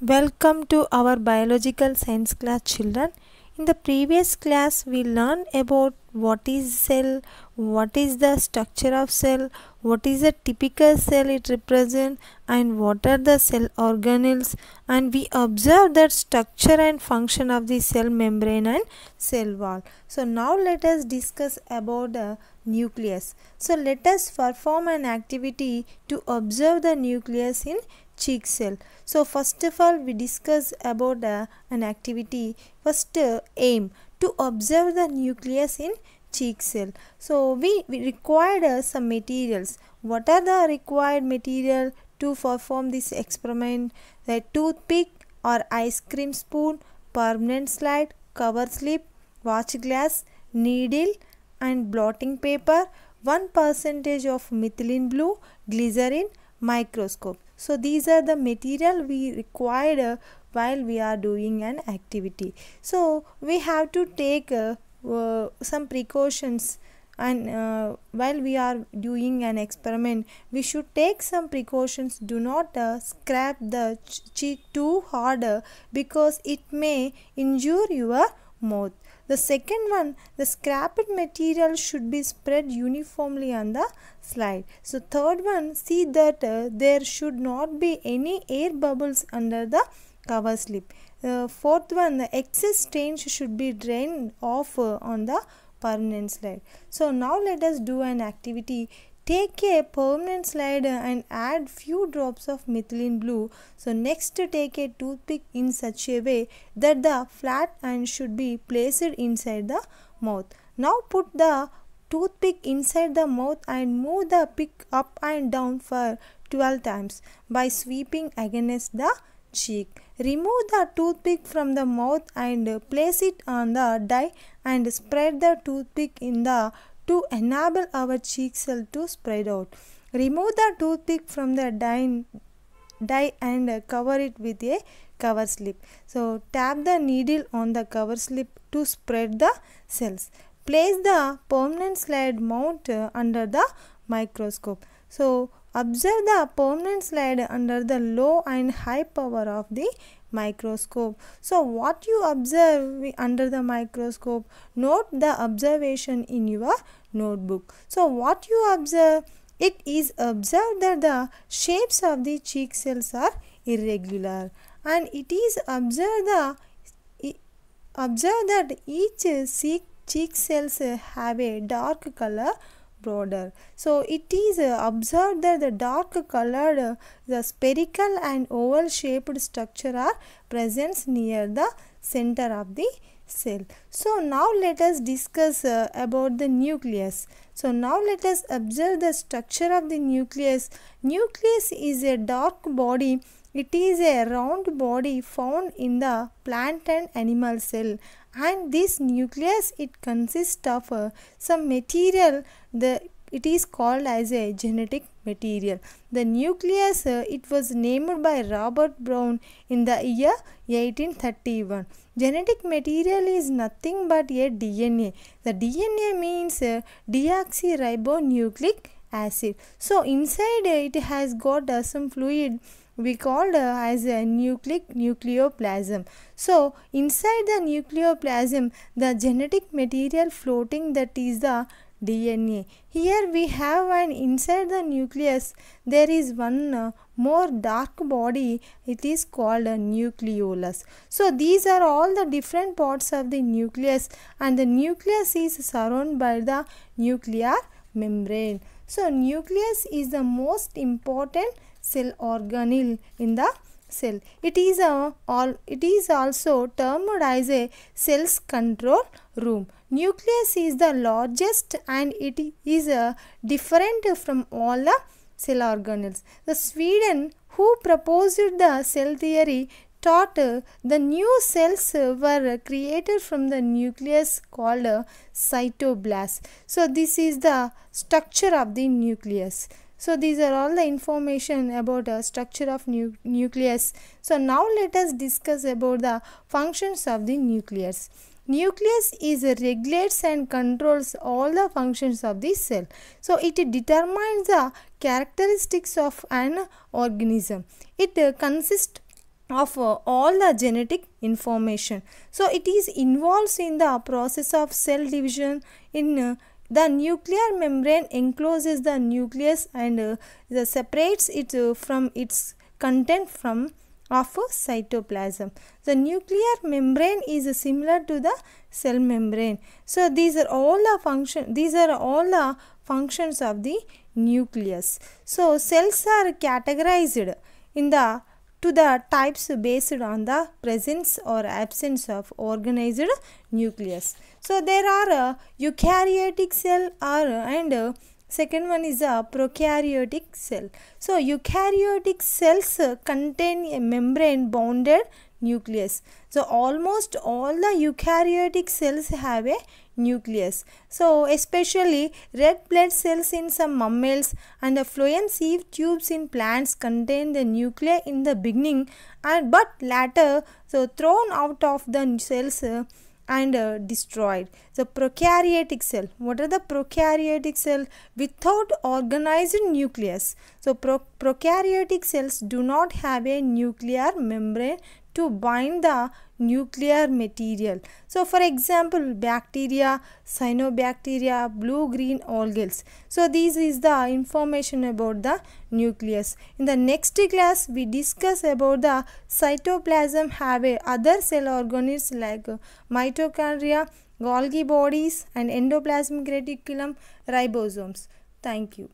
Welcome to our biological science class, children. In the previous class we learned about what is cell, what is the structure of cell, what is a typical cell it represents, and what are the cell organelles, and we observed that structure and function of the cell membrane and cell wall. So now let us discuss about the nucleus. So let us perform an activity to observe the nucleus in cheek cell. So first of all we discuss about an activity. First aim to observe the nucleus in cheek cell. So we required some materials. What are the required material to perform this experiment? The toothpick or ice cream spoon, permanent slide, cover slip, watch glass, needle and blotting paper, 1% of methylene blue, glycerin, microscope. So these are the material we required while we are doing an activity. So we have to take some precautions, and while we are doing an experiment we should take some precautions. Do not scrap the cheek too hard because it may injure your mouth. The second one, the scrapped material should be spread uniformly on the slide. So third one, see that there should not be any air bubbles under the cover slip. Fourth one, the excess stains should be drained off on the permanent slide. So now let us do an activity. Take a permanent slide and add few drops of methylene blue. So next take a toothpick in such a way that the flat end should be placed inside the mouth. Now put the toothpick inside the mouth and move the pick up and down for 12 times by sweeping against the cheek. Remove the toothpick from the mouth and place it on the die and spread the toothpick in the to enable our cheek cell to spread out. Remove the toothpick from the die and cover it with a cover slip. So tap the needle on the cover slip to spread the cells. Place the permanent slide mount under the microscope. So observe the permanent slide under the low and high power of the microscope. So what you observe under the microscope, note the observation in your notebook. So what you observe, it is observed that the shapes of the cheek cells are irregular, and it is observed that each cheek cells have a dark color border. So it is observed that the dark colored the spherical and oval shaped structure are present near the center of the cell. So now let us discuss about the nucleus. So now let us observe the structure of the nucleus. Nucleus is a dark body. It is a round body found in the plant and animal cell, and this nucleus it consists of some material. It is called as a genetic material. The nucleus it was named by Robert Brown in the year 1831. Genetic material is nothing but a DNA. The DNA means deoxyribonucleic acid. So inside it has got some fluid we called as a nucleoplasm. So inside the nucleoplasm the genetic material floating, that is the DNA. Here we have an inside the nucleus there is one more dark body, it is called a nucleolus. So these are all the different parts of the nucleus, and the nucleus is surrounded by the nuclear membrane. So nucleus is the most important cell organelle in the cell. It is also termed as a cell's control room. Nucleus is the largest and it is different from all the cell organelles. The Sweden who proposed the cell theory thought the new cells were created from the nucleus called cytoblasts. So this is the structure of the nucleus. So these are all the information about the structure of nucleus. So now let us discuss about the functions of the nucleus. Nucleus is regulates and controls all the functions of the cell. So it determines the characteristics of an organism. It consists of all the genetic information. So it is involves in the process of cell division. In the nuclear membrane encloses the nucleus and separates it from its content from of a cytoplasm. The nuclear membrane is similar to the cell membrane. So these are all the functions of the nucleus. So cells are categorized in the to the types based on the presence or absence of organized nucleus. So there are eukaryotic cell and second one is a prokaryotic cell. So eukaryotic cells contain a membrane bounded nucleus. So almost all the eukaryotic cells have a nucleus. So especially red blood cells in some mammals and the phloem sieve tubes in plants contain the nuclei in the beginning but later thrown out of the cells and destroyed. The prokaryotic cell. What are the prokaryotic cell? Without organized nucleus. So prokaryotic cells do not have a nuclear membrane to bind the nuclear material. So for example, bacteria, cyanobacteria, blue-green algales. So this is the information about the nucleus. In the next class, we discuss about the cytoplasm have other cell organelles like mitochondria, Golgi bodies and endoplasmic reticulum, ribosomes. Thank you.